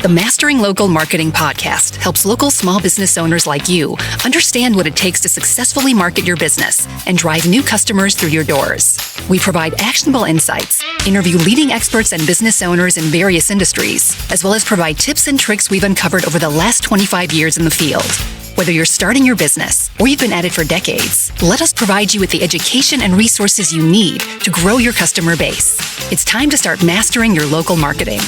The Mastering Local Marketing podcast helps local small business owners like you understand what it takes to successfully market your business and drive new customers through your doors. We provide actionable insights, interview leading experts and business owners in various industries, as well as provide tips and tricks we've uncovered over the last 25 years in the field. Whether you're starting your business or you've been at it for decades, let us provide you with the education and resources you need to grow your customer base. It's time to start mastering your local marketing.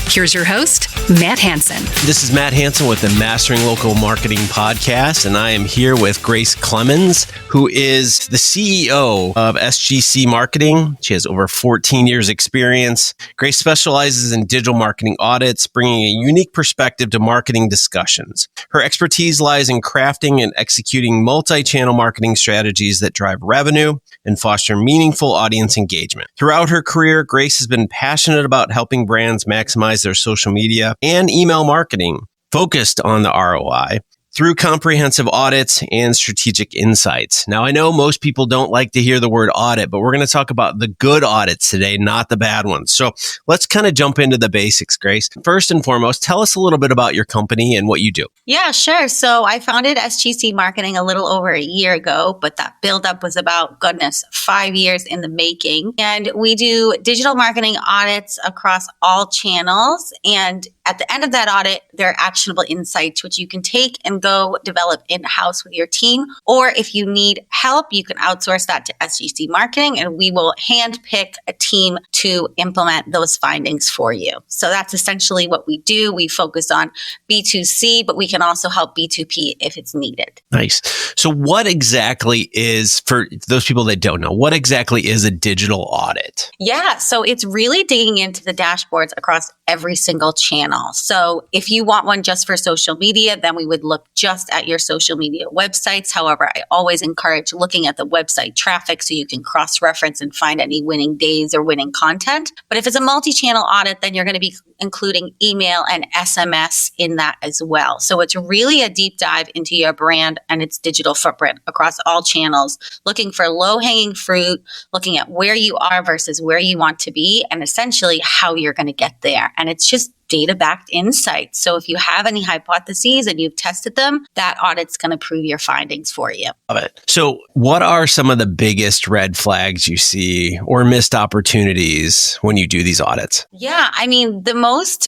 Here's your host, Matt Hansen. This is Matt Hansen with the Mastering Local Marketing podcast, and I am here with Grace Clemens, who is the CEO of SGC Marketing. She has over 14 years experience. Grace specializes in digital marketing audits, bringing a unique perspective to marketing discussions. Her expertise lies in crafting and executing multi-channel marketing strategies that drive revenue and foster meaningful audience engagement. Throughout her career, Grace has been passionate about helping brands maximize their social media and email marketing, focused on the ROI through comprehensive audits and strategic insights. Now, I know most people don't like to hear the word audit, but we're going to talk about the good audits today, not the bad ones. So let's kind of jump into the basics, Grace. First and foremost, tell us a little bit about your company and what you do. Yeah, sure. So I founded SGC Marketing a little over a year ago, but that buildup was about, 5 years in the making. And we do digital marketing audits across all channels. And at the end of that audit, there are actionable insights, which you can take and go develop in-house with your team. Or if you need help, you can outsource that to SGC Marketing, and we will handpick a team to implement those findings for you. So that's essentially what we do. We focus on B2C, but we can also help B2P if it's needed. Nice. So what exactly is, for those people that don't know, what exactly is a digital audit? Yeah, so it's really digging into the dashboards across every single channel. So if you want one just for social media, then we would look just at your social media websites. However, I always encourage looking at the website traffic so you can cross-reference and find any winning days or winning content. But if it's a multi-channel audit, then you're going to be including email and SMS in that as well. So it's really a deep dive into your brand and its digital footprint across all channels, looking for low-hanging fruit, looking at where you are versus where you want to be, and essentially how you're going to get there. And it's just data-backed insights. So if you have any hypotheses and you've tested them, that audit's going to prove your findings for you. Love it. So what are some of the biggest red flags you see or missed opportunities when you do these audits? Yeah, I mean,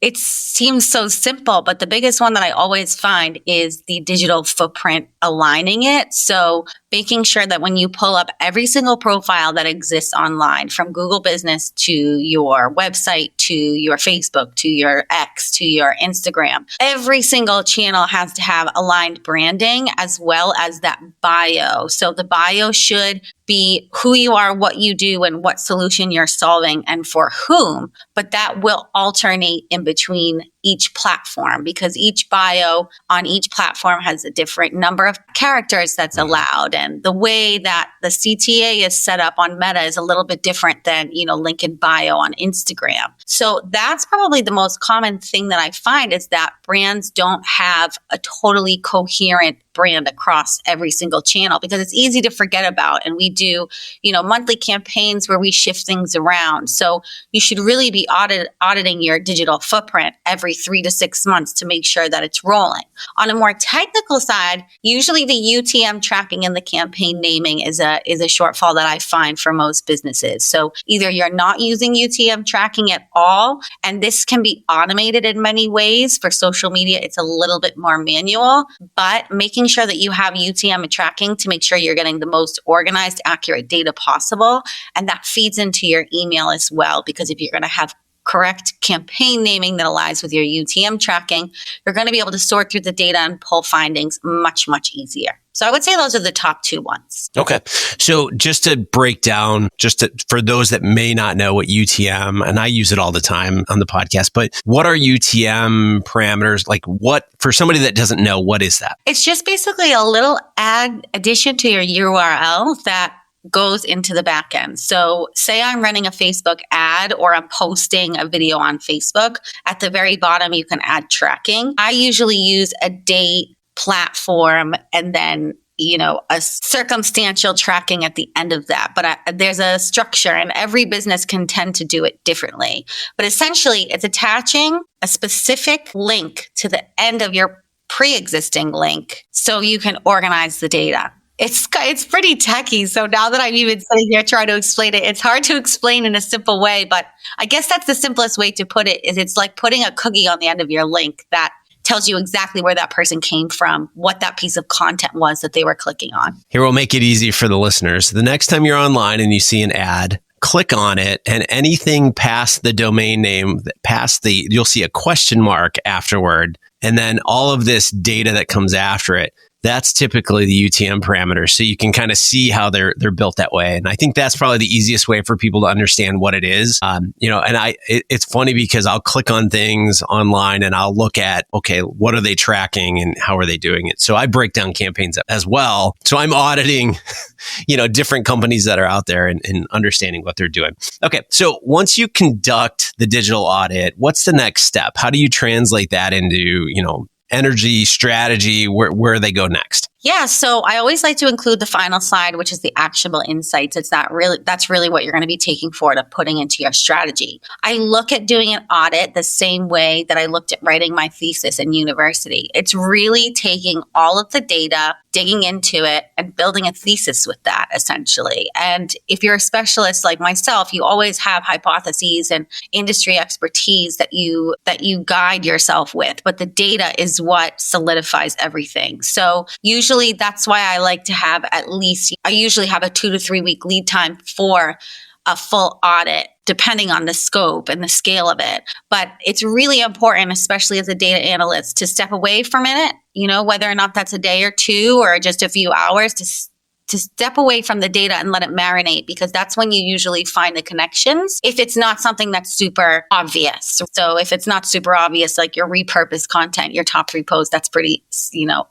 it seems so simple, but the biggest one that I always find is the digital footprint aligning it. So making sure that when you pull up every single profile that exists online, from Google Business to your website, to your Facebook, to your X, to your Instagram, every single channel has to have aligned branding as well as that bio. So the bio should be who you are, what you do, and what solution you're solving and for whom. But that will alternate in between each platform because each bio on each platform has a different number of characters that's allowed. And the way that the CTA is set up on Meta is a little bit different than, link in bio on Instagram. So that's probably the most common thing that I find is that brands don't have a totally coherent brand across every single channel because it's easy to forget about. And we do, monthly campaigns where we shift things around. So you should really be auditing your digital footprint every 3 to 6 months to make sure that it's rolling. On a more technical side, usually the UTM tracking and the campaign naming is a shortfall that I find for most businesses. So either you're not using UTM tracking at all, and this can be automated in many ways. For social media, it's a little bit more manual, but making sure that you have UTM tracking to make sure you're getting the most organized, accurate data possible. And that feeds into your email as well, because if you're going to have correct campaign naming that aligns with your UTM tracking, you're going to be able to sort through the data and pull findings much, much easier. So I would say those are the top two ones. Okay. So just to break down, for those that may not know what UTM, and I use it all the time on the podcast, but what are UTM parameters? Like for somebody that doesn't know, what is that? It's just basically a little addition to your URL that goes into the back end. So say I'm running a Facebook ad or I'm posting a video on Facebook. At the very bottom, you can add tracking. I usually use a date, platform, and then a circumstantial tracking at the end of that. But there's a structure, and every business can tend to do it differently. But essentially, it's attaching a specific link to the end of your pre-existing link so you can organize the data. It's pretty techy. So now that I'm even sitting here trying to explain it, it's hard to explain in a simple way. But I guess that's the simplest way to put it, is it's like putting a cookie on the end of your link that tells you exactly where that person came from, what that piece of content was that they were clicking on. Here, we'll make it easy for the listeners. The next time you're online and you see an ad, click on it, and anything past the domain name, you'll see a question mark afterward. And then all of this data that comes after it, that's typically the UTM parameters. So you can kind of see how they're built that way. And I think that's probably the easiest way for people to understand what it is. It's funny because I'll click on things online and I'll look at, okay, what are they tracking and how are they doing it? So I break down campaigns as well. So I'm auditing, different companies that are out there and understanding what they're doing. Okay. So once you conduct the digital audit, what's the next step? How do you translate that into, energy, strategy, where they go next? Yeah, so I always like to include the final slide, which is the actionable insights. That's really what you're going to be taking forward of putting into your strategy. I look at doing an audit the same way that I looked at writing my thesis in university. It's really taking all of the data, digging into it, and building a thesis with that, essentially. And if you're a specialist like myself, you always have hypotheses and industry expertise that you guide yourself with. But the data is what solidifies everything. So usually that's why I like to have I usually have a 2 to 3 week lead time for a full audit, depending on the scope and the scale of it. But it's really important, especially as a data analyst, to step away from it, whether or not that's a day or two or just a few hours, to step away from the data and let it marinate, because that's when you usually find the connections. If it's not something that's super obvious. So if it's not super obvious, like your repurposed content, your top 3 posts, that's pretty,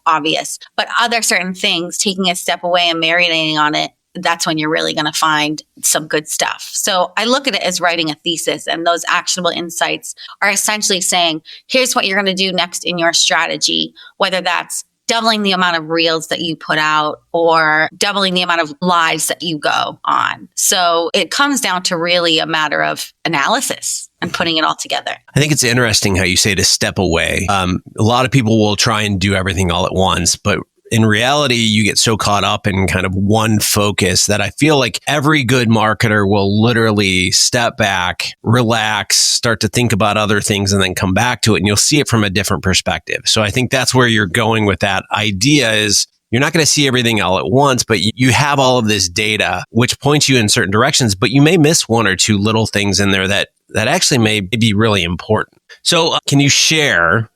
obvious. But other certain things, taking a step away and marinating on it, that's when you're really going to find some good stuff. So I look at it as writing a thesis, and those actionable insights are essentially saying, here's what you're going to do next in your strategy, whether that's doubling the amount of reels that you put out or doubling the amount of lives that you go on. So it comes down to really a matter of analysis and putting it all together. I think it's interesting how you say to step away. A lot of people will try and do everything all at once, but in reality, you get so caught up in kind of one focus that I feel like every good marketer will literally step back, relax, start to think about other things, and then come back to it. And you'll see it from a different perspective. So I think that's where you're going with that idea is you're not going to see everything all at once, but you have all of this data, which points you in certain directions, but you may miss one or two little things in there that actually may be really important. So can you share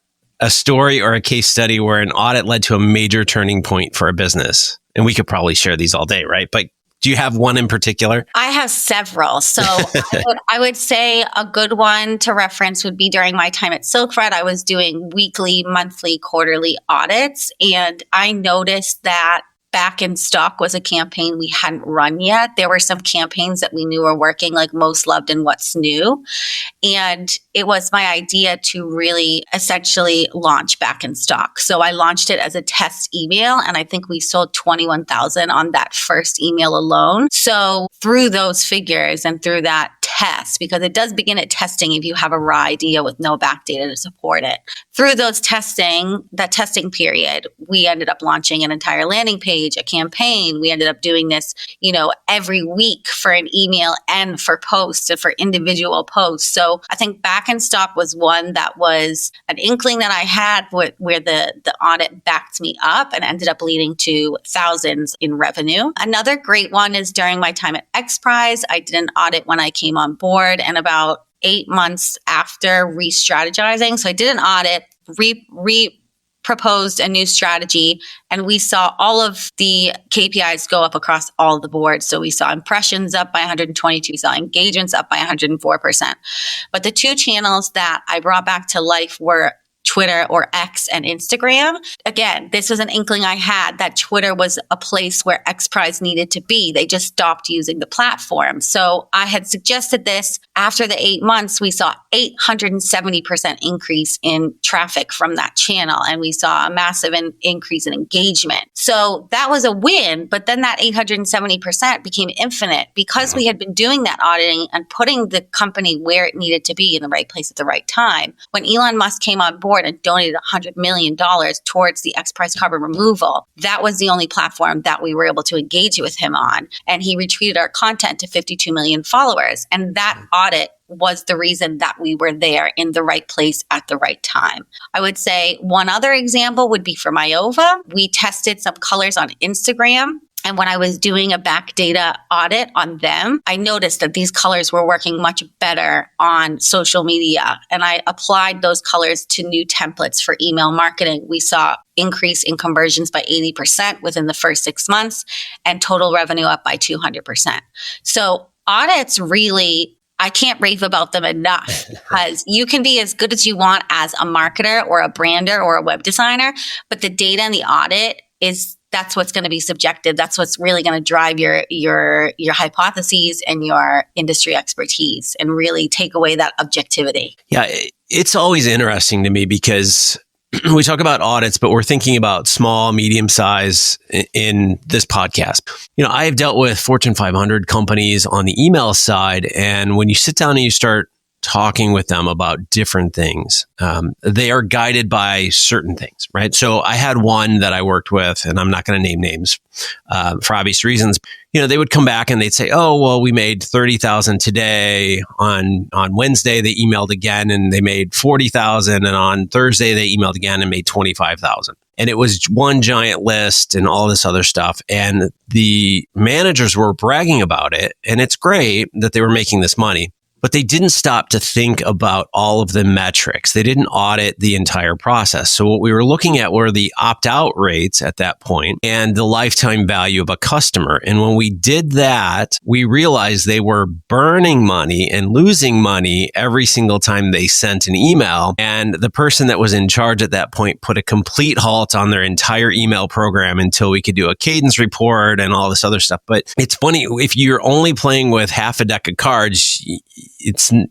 a story or a case study where an audit led to a major turning point for a business? And we could probably share these all day, right? But do you have one in particular? I have several. So I would say a good one to reference would be during my time at Silkred. I was doing weekly, monthly, quarterly audits. And I noticed that Back in Stock was a campaign we hadn't run yet. There were some campaigns that we knew were working, like Most Loved and What's New. And it was my idea to really essentially launch Back in Stock. So I launched it as a test email, and I think we sold 21,000 on that first email alone. So through those figures and through that test, because it does begin at testing if you have a raw idea with no back data to support it. Through that testing period, we ended up launching an entire landing page, a campaign. We ended up doing this, every week for an email and for posts and for individual posts. So I think Back in Stock was one that was an inkling that I had where the audit backed me up and ended up leading to thousands in revenue. Another great one is during my time at XPRIZE. I did an audit when I came on board, and about 8 months after re-strategizing. So I did an audit, proposed a new strategy, and we saw all of the KPIs go up across all the boards. So we saw impressions up by 122, we saw engagements up by 104%. But the 2 channels that I brought back to life were Twitter, or X, and Instagram. Again, this was an inkling I had that Twitter was a place where XPRIZE needed to be. They just stopped using the platform. So I had suggested this after the 8 months, we saw 870% increase in traffic from that channel. And we saw a massive increase in engagement. So that was a win. But then that 870% became infinite because we had been doing that auditing and putting the company where it needed to be in the right place at the right time. When Elon Musk came on board and donated $100 million towards the X-Prize carbon removal, that was the only platform that we were able to engage with him on. And he retweeted our content to 52 million followers. And that audit was the reason that we were there in the right place at the right time. I would say one other example would be for Myova. We tested some colors on Instagram. And when I was doing a back data audit on them, I noticed that these colors were working much better on social media. And I applied those colors to new templates for email marketing. We saw increase in conversions by 80% within the first 6 months and total revenue up by 200%. So audits really, I can't rave about them enough because you can be as good as you want as a marketer or a brander or a web designer, but the data and the audit that's what's going to be subjective. That's what's really going to drive your hypotheses and your industry expertise and really take away that objectivity. Yeah, it's always interesting to me because we talk about audits, but we're thinking about small, medium size in this podcast. I have dealt with Fortune 500 companies on the email side. And when you sit down and you start talking with them about different things, they are guided by certain things, right? So I had one that I worked with, and I'm not going to name names for obvious reasons. They would come back and they'd say, "Oh, well, we made 30,000 today. On Wednesday, they emailed again and they made 40,000. And on Thursday, they emailed again and made 25,000. And it was one giant list and all this other stuff. And the managers were bragging about it. And it's great that they were making this money. But they didn't stop to think about all of the metrics. They didn't audit the entire process. So what we were looking at were the opt-out rates at that point and the lifetime value of a customer. And when we did that, we realized they were burning money and losing money every single time they sent an email. And the person that was in charge at that point put a complete halt on their entire email program until we could do a cadence report and all this other stuff. But it's funny, if you're only playing with half a deck of cards,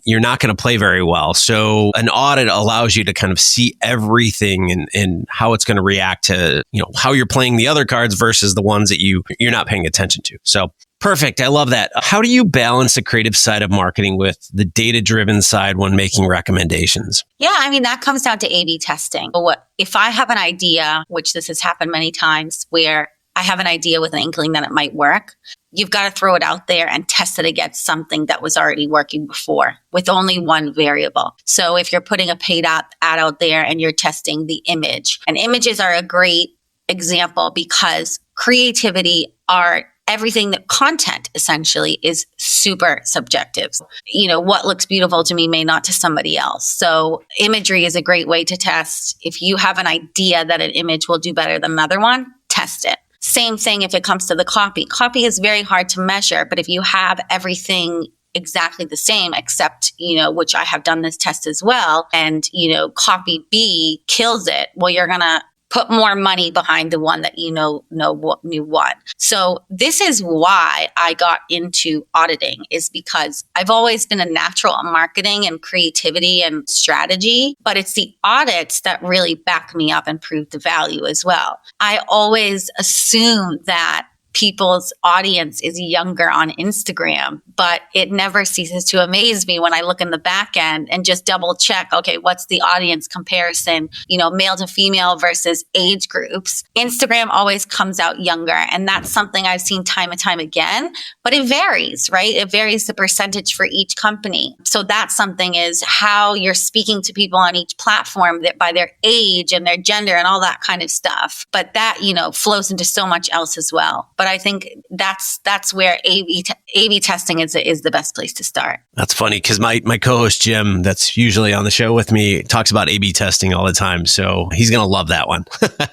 you're not going to play very well. So an audit allows you to kind of see everything and how it's going to react to, how you're playing the other cards versus the ones that you're not paying attention to. So perfect. I love that. How do you balance the creative side of marketing with the data-driven side when making recommendations? Yeah, that comes down to A/B testing. If I have an idea, which this has happened many times, where I have an idea with an inkling that it might work, you've got to throw it out there and test it against something that was already working before with only one variable. So if you're putting a paid ad out there and you're testing the image, and images are a great example because creativity, art, everything that content essentially is super subjective. What looks beautiful to me may not to somebody else. So imagery is a great way to test. If you have an idea that an image will do better than another one, test it. Same thing if it comes to the copy. Copy is very hard to measure, but if you have everything exactly the same, except, which I have done this test as well, and, copy B kills it, well, you're going to put more money behind the one that knew won. So this is why I got into auditing, is because I've always been a natural at marketing and creativity and strategy, but it's the audits that really back me up and prove the value as well. I always assume that people's audience is younger on Instagram, but it never ceases to amaze me when I look in the back end and just double check, okay, what's the audience comparison, male to female versus age groups. Instagram always comes out younger, and that's something I've seen time and time again, but it varies, right? It varies the percentage for each company. So that's something, is how you're speaking to people on each platform that by their age and their gender and all that kind of stuff. But that, flows into so much else as well. But I think that's where A/B testing is the best place to start. That's funny because my co-host Jim, that's usually on the show with me, talks about A/B testing all the time. So he's going to love that one.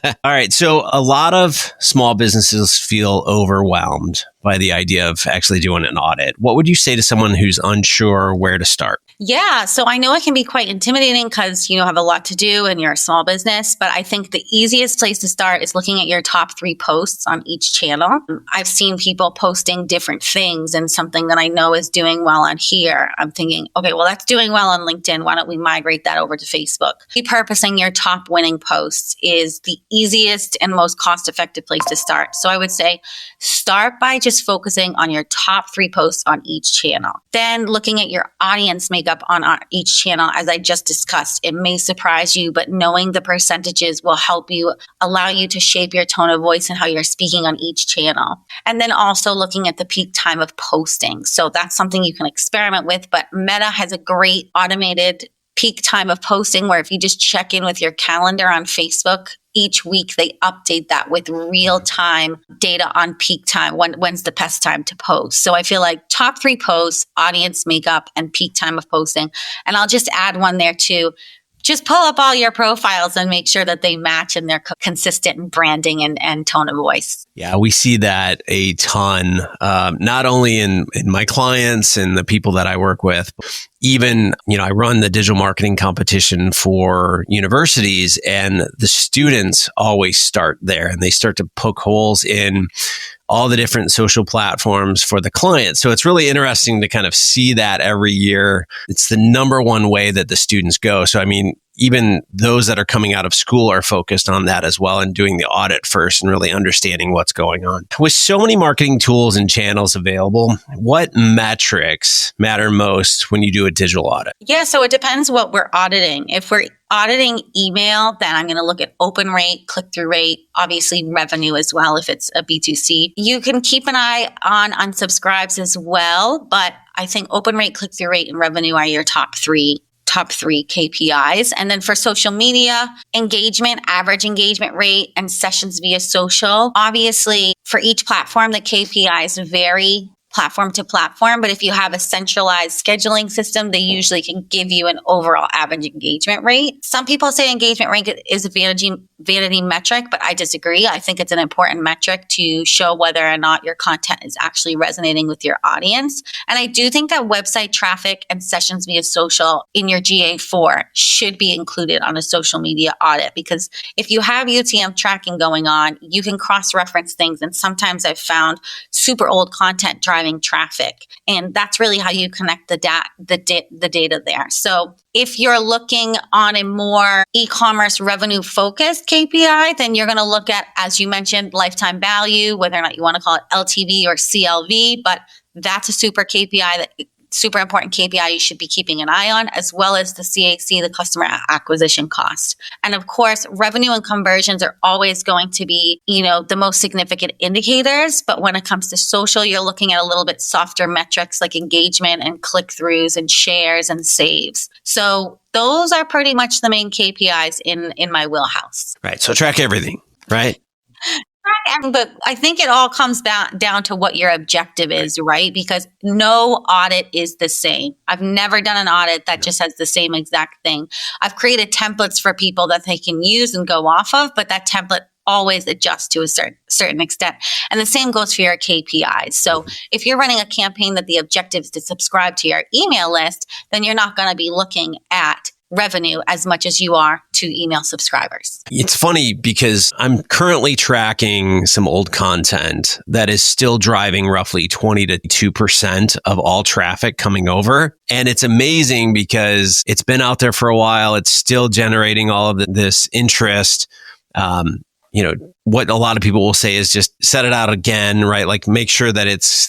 All right. So a lot of small businesses feel overwhelmed by the idea of actually doing an audit. What would you say to someone who's unsure where to start? Yeah. So I know it can be quite intimidating because you have a lot to do and you're a small business, but I think the easiest place to start is looking at your top 3 posts on each channel. I've seen people posting different things, and something that I know is doing well on here, I'm thinking, okay, well, that's doing well on LinkedIn. Why don't we migrate that over to Facebook? Repurposing your top winning posts is the easiest and most cost-effective place to start. So I would say start by just focusing on your top 3 posts on each channel. Then looking at your audience makeup on each channel, as I just discussed. It may surprise you, but knowing the percentages will help you, allow you to shape your tone of voice and how you're speaking on each channel. And then also looking at the peak time of posting. So that's something you can experiment with, but Meta has a great automated peak time of posting where if you just check in with your calendar on Facebook, each week they update that with real-time data on peak time. When's the best time to post? So I feel like top 3 posts, audience makeup, and peak time of posting. And I'll just add one there too. Just pull up all your profiles and make sure that they match and they're consistent in branding and tone of voice. Yeah, we see that a ton, not only in my clients and the people that I work with. Even, I run the digital marketing competition for universities, and the students always start there, and they start to poke holes in all the different social platforms for the client. So it's really interesting to kind of see that every year. It's the number one way that the students go. So, even those that are coming out of school are focused on that as well and doing the audit first and really understanding what's going on. With so many marketing tools and channels available, what metrics matter most when you do a digital audit? Yeah, so it depends what we're auditing. If we're auditing email, then I'm going to look at open rate, click-through rate, obviously revenue as well if it's a B2C. You can keep an eye on unsubscribes as well, but I think open rate, click-through rate, and revenue are your top three KPIs. And then for social media, engagement, average engagement rate, and sessions via social. Obviously, for each platform, the KPIs vary platform to platform, but if you have a centralized scheduling system, they usually can give you an overall average engagement rate. Some people say engagement rate is a vanity metric, but I disagree. I think it's an important metric to show whether or not your content is actually resonating with your audience. And I do think that website traffic and sessions via social in your GA4 should be included on a social media audit, because if you have UTM tracking going on, you can cross-reference things. And sometimes I've found super old content driving traffic. And that's really how you connect the data there. So if you're looking on a more e-commerce revenue focused KPI, then you're going to look at, as you mentioned, lifetime value, whether or not you want to call it LTV or CLV, but that's a super important KPI you should be keeping an eye on, as well as the CAC, the customer acquisition cost. And of course, revenue and conversions are always going to be, the most significant indicators. But when it comes to social, you're looking at a little bit softer metrics like engagement and click-throughs and shares and saves. So those are pretty much the main KPIs in my wheelhouse. Right. So track everything, right? But I think it all comes down to what your objective is, right? Because no audit is the same. I've never done an audit that just has the same exact thing. I've created templates for people that they can use and go off of, but that template always adjusts to a certain extent. And the same goes for your KPIs. So if you're running a campaign that the objective is to subscribe to your email list, then you're not going to be looking at revenue as much as you are to email subscribers. It's funny because I'm currently tracking some old content that is still driving roughly 20 to 2% of all traffic coming over. And it's amazing because it's been out there for a while. It's still generating all of this interest. What a lot of people will say is just set it out again, right? Like make sure that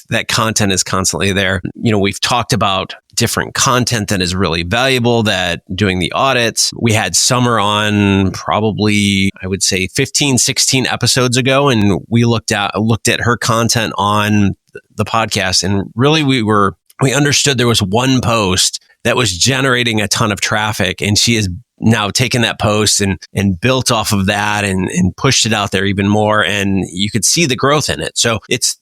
that content is constantly there. We've talked about different content that is really valuable, that doing the audits. We had Summer on probably, I would say 15, 16 episodes ago. And we looked at her content on the podcast. And really we understood there was one post that was generating a ton of traffic, and she is now taken that post and built off of that and pushed it out there even more. And you could see the growth in it. So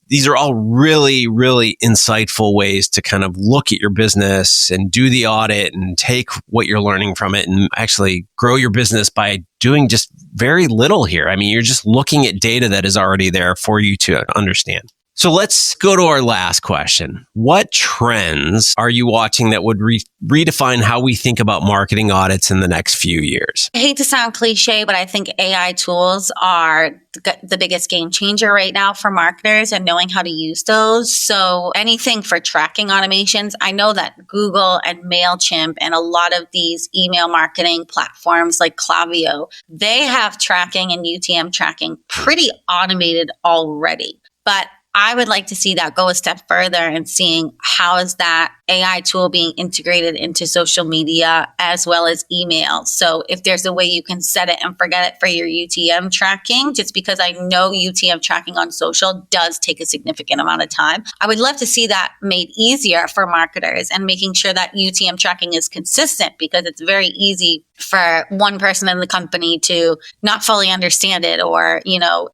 these are all really, really insightful ways to kind of look at your business and do the audit and take what you're learning from it and actually grow your business by doing just very little here. You're just looking at data that is already there for you to understand. So let's go to our last question. What trends are you watching that would redefine how we think about marketing audits in the next few years? I hate to sound cliche, but I think AI tools are the biggest game changer right now for marketers and knowing how to use those. So anything for tracking automations, I know that Google and MailChimp and a lot of these email marketing platforms like Klaviyo, they have tracking and UTM tracking pretty automated already. But I would like to see that go a step further and seeing how is that AI tool being integrated into social media as well as email. So if there's a way you can set it and forget it for your UTM tracking, just because I know UTM tracking on social does take a significant amount of time, I would love to see that made easier for marketers and making sure that UTM tracking is consistent, because it's very easy for one person in the company to not fully understand it, or,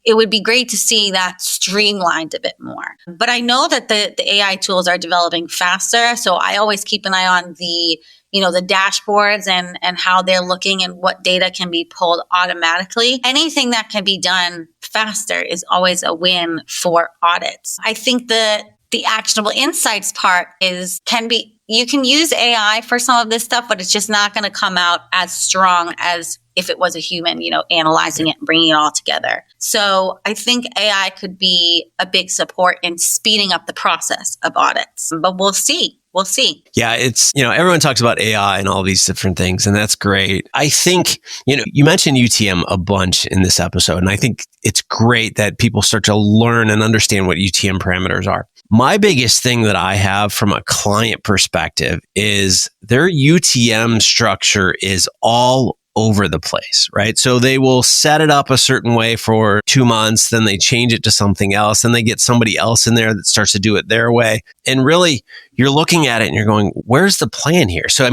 it would be great to see that streamlined a bit more. But I know that the AI tools are developing faster. So I always keep an eye on the dashboards and how they're looking and what data can be pulled automatically. Anything that can be done faster is always a win for audits. I think the actionable insights part you can use AI for some of this stuff, but it's just not going to come out as strong as if it was a human, analyzing it and bringing it all together. So I think AI could be a big support in speeding up the process of audits, but we'll see. We'll see. Yeah, it's, everyone talks about AI and all these different things, and that's great. I think, you mentioned UTM a bunch in this episode, and I think it's great that people start to learn and understand what UTM parameters are. My biggest thing that I have from a client perspective is their UTM structure is all over the place, right? So they will set it up a certain way for 2 months, then they change it to something else, then they get somebody else in there that starts to do it their way. And really, you're looking at it and you're going, where's the plan here? So,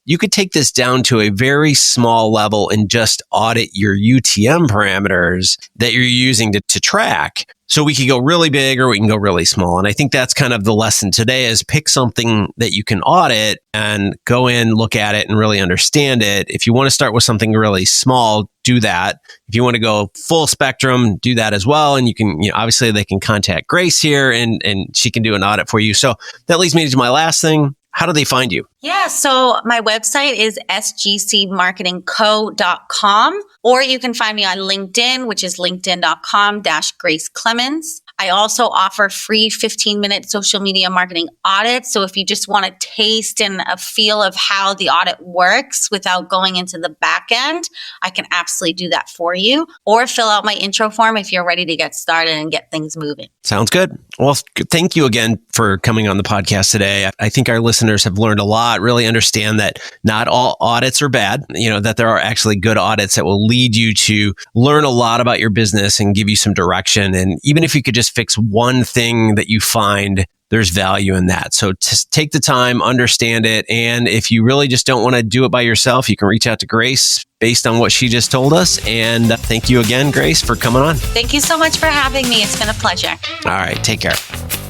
you could take this down to a very small level and just audit your UTM parameters that you're using to track. So we could go really big or we can go really small. And I think that's kind of the lesson today is pick something that you can audit and go in, look at it and really understand it. If you want to start with something really small, do that. If you want to go full spectrum, do that as well. And you can, obviously they can contact Grace here and she can do an audit for you. So that leads me to my last thing. How do they find you? Yeah, so my website is sgcmarketingco.com, or you can find me on LinkedIn, which is linkedin.com/Grace Clemens. I also offer free 15-minute social media marketing audits. So if you just want a taste and a feel of how the audit works without going into the back end, I can absolutely do that for you. Or fill out my intro form if you're ready to get started and get things moving. Sounds good. Well, thank you again for coming on the podcast today. I think our listeners have learned a lot, really understand that not all audits are bad, that there are actually good audits that will lead you to learn a lot about your business and give you some direction. And even if you could just fix one thing that you find, there's value in that. So take the time, understand it. And if you really just don't want to do it by yourself, you can reach out to Grace based on what she just told us. And thank you again, Grace, for coming on. Thank you so much for having me. It's been a pleasure. All right. Take care.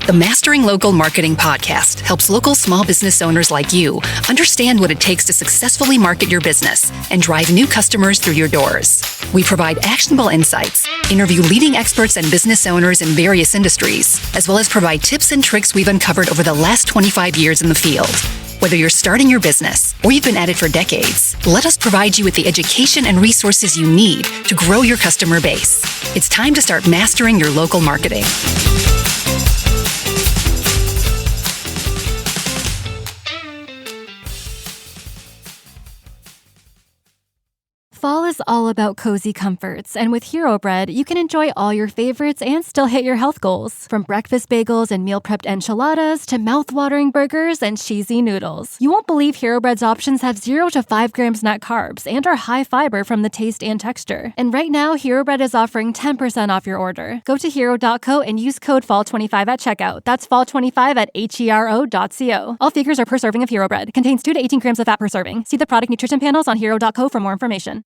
The Mastering Local Marketing podcast helps local small business owners like you understand what it takes to successfully market your business and drive new customers through your doors. We provide actionable insights, interview leading experts and business owners in various industries, as well as provide tips and tricks we've uncovered over the last 25 years in the field. Whether you're starting your business or you've been at it for decades, let us provide you with the education and resources you need to grow your customer base. It's time to start mastering your local marketing. Fall is all about cozy comforts, and with Hero Bread, you can enjoy all your favorites and still hit your health goals. From breakfast bagels and meal-prepped enchiladas to mouth-watering burgers and cheesy noodles. You won't believe Hero Bread's options have 0 to 5 grams net carbs and are high fiber from the taste and texture. And right now, Hero Bread is offering 10% off your order. Go to hero.co and use code FALL25 at checkout. That's FALL25 at hero.co. All figures are per serving of Hero Bread. Contains 2 to 18 grams of fat per serving. See the product nutrition panels on hero.co for more information.